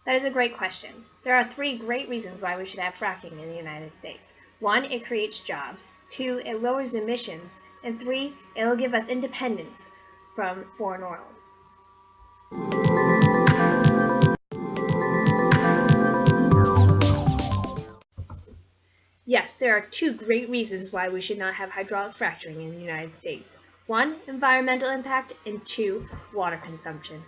That is a great question. There are three great reasons why we should have fracking in the United States. One, it creates jobs. Two, it lowers emissions. And three, it'll give us independence from foreign oil. Yes, there are two great reasons why we should not have hydraulic fracturing in the United States. One, environmental impact, and two, water consumption.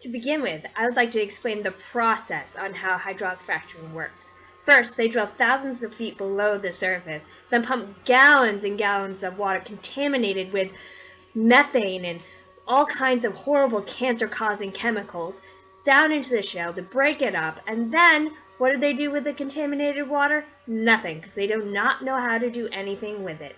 To begin with, I would like to explain the process on how hydraulic fracturing works. First, they drill thousands of feet below the surface, then pump gallons and gallons of water contaminated with methane and all kinds of horrible cancer-causing chemicals down into the shale to break it up, and then what do they do with the contaminated water? Nothing, because they do not know how to do anything with it.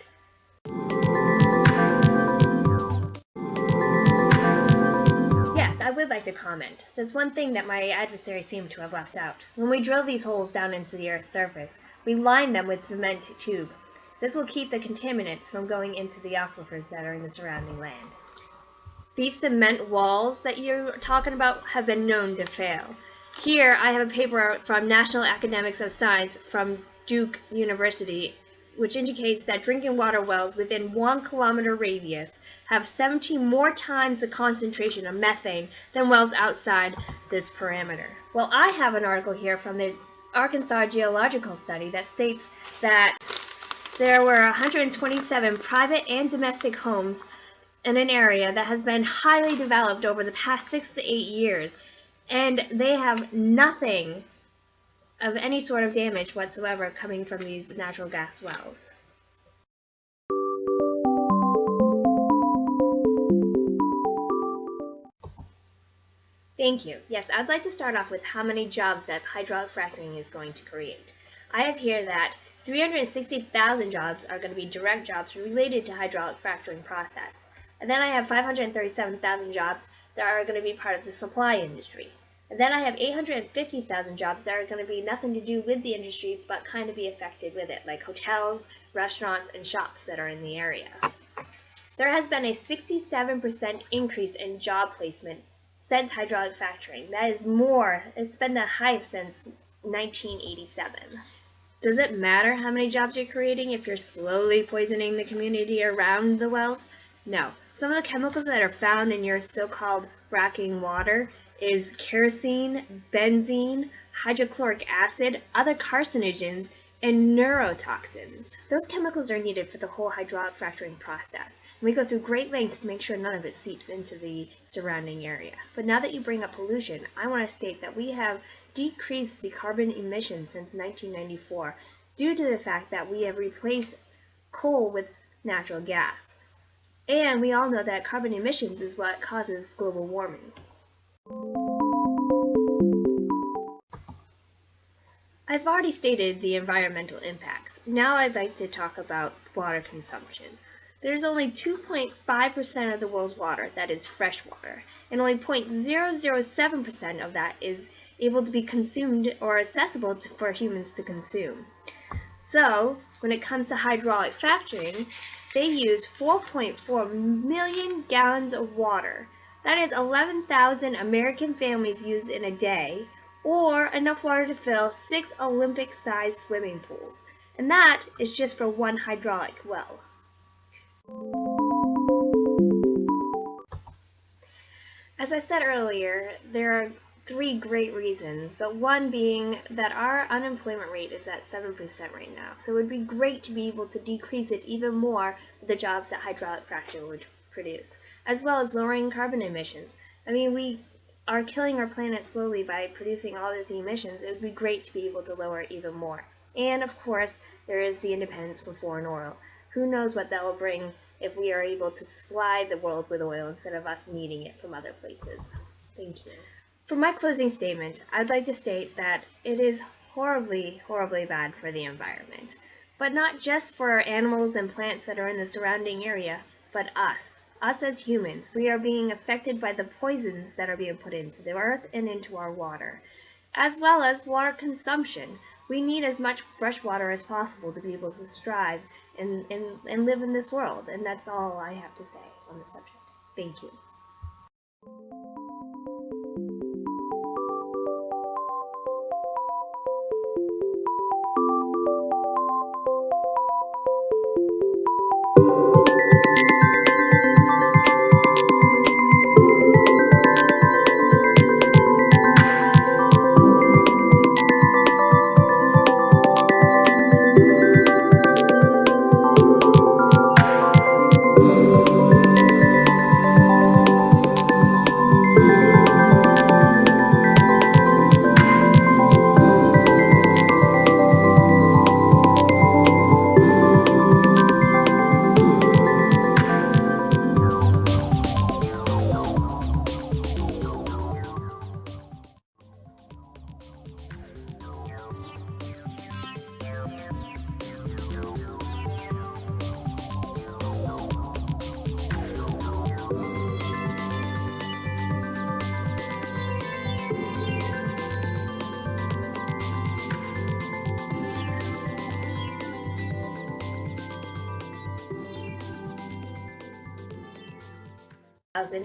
Yes, I would like to comment. There's one thing that my adversary seemed to have left out. When we drill these holes down into the Earth's surface, we line them with cement tube. This will keep the contaminants from going into the aquifers that are in the surrounding land. These cement walls that you're talking about have been known to fail. Here, I have a paper from National Academics of Science from Duke University, which indicates that drinking water wells within 1 kilometer radius have 17 more times the concentration of methane than wells outside this parameter. Well, I have an article here from the Arkansas Geological Study that states that there were 127 private and domestic homes in an area that has been highly developed over the past 6 to 8 years, and they have nothing of any sort of damage whatsoever coming from these natural gas wells. Thank you. Yes, I'd like to start off with how many jobs that hydraulic fracturing is going to create. I have here that 360,000 jobs are going to be direct jobs related to hydraulic fracturing process. And then I have 537,000 jobs that are going to be part of the supply industry. And then I have 850,000 jobs that are going to be nothing to do with the industry but kind of be affected with it, like hotels, restaurants, and shops that are in the area. There has been a 67% increase in job placement since hydraulic fracturing. That is more, it's been the highest since 1987. Does it matter how many jobs you're creating if you're slowly poisoning the community around the wells? No. Some of the chemicals that are found in your so-called fracking water is kerosene, benzene, hydrochloric acid, other carcinogens, and neurotoxins. Those chemicals are needed for the whole hydraulic fracturing process, and we go through great lengths to make sure none of it seeps into the surrounding area. But now that you bring up pollution, I want to state that we have decreased the carbon emissions since 1994 due to the fact that we have replaced coal with natural gas. And we all know that carbon emissions is what causes global warming. I've already stated the environmental impacts. Now I'd like to talk about water consumption. There's only 2.5% of the world's water that is fresh water, and only 0.007% of that is able to be consumed or accessible for humans to consume. So, when it comes to hydraulic fracturing, they use 4.4 million gallons of water. That is 11,000 American families use in a day, or enough water to fill 6 Olympic-sized swimming pools. And that is just for one hydraulic well. As I said earlier, there are 3 great reasons, but one being that our unemployment rate is at 7% right now. So it would be great to be able to decrease it even more with the jobs that hydraulic fracturing would produce, as well as lowering carbon emissions. I mean, we are killing our planet slowly by producing all these emissions. It would be great to be able to lower it even more. And of course, there is the independence from foreign oil. Who knows what that will bring if we are able to supply the world with oil instead of us needing it from other places. Thank you. For my closing statement, I'd like to state that it is horribly, horribly bad for the environment. But not just for animals and plants that are in the surrounding area, but us. Us as humans, we are being affected by the poisons that are being put into the earth and into our water, as well as water consumption. We need as much fresh water as possible to be able to strive and live in this world, and that's all I have to say on the subject. Thank you.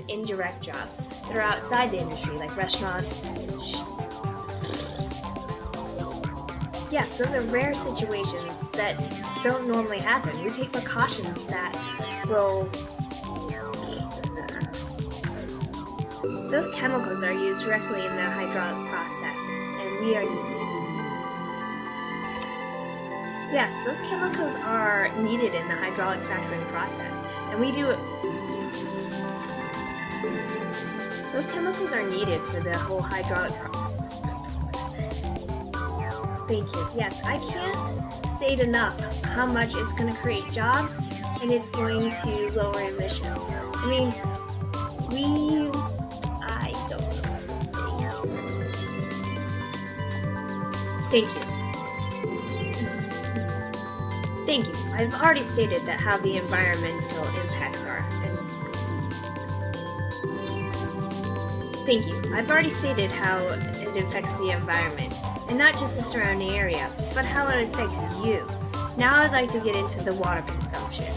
indirect jobs that are outside the industry, like restaurants. Yes, those are rare situations that don't normally happen. We take precautions that will... Those chemicals are used directly in the hydraulic process, and we are... Yes, those chemicals are needed in the hydraulic fracturing process, and we do... Those chemicals are needed for the whole hydraulic process. Thank you. Yes, I can't state enough how much it's going to create jobs and it's going to lower emissions. I mean, I don't know what to say. Thank you. Thank you. I've already stated that how the environmental impacts are. Thank you. I've already stated how it affects the environment, and not just the surrounding area, but how it affects you. Now I'd like to get into the water consumption.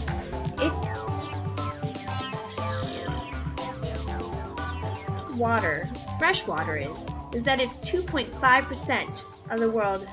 Fresh water is that it's 2.5% of the world.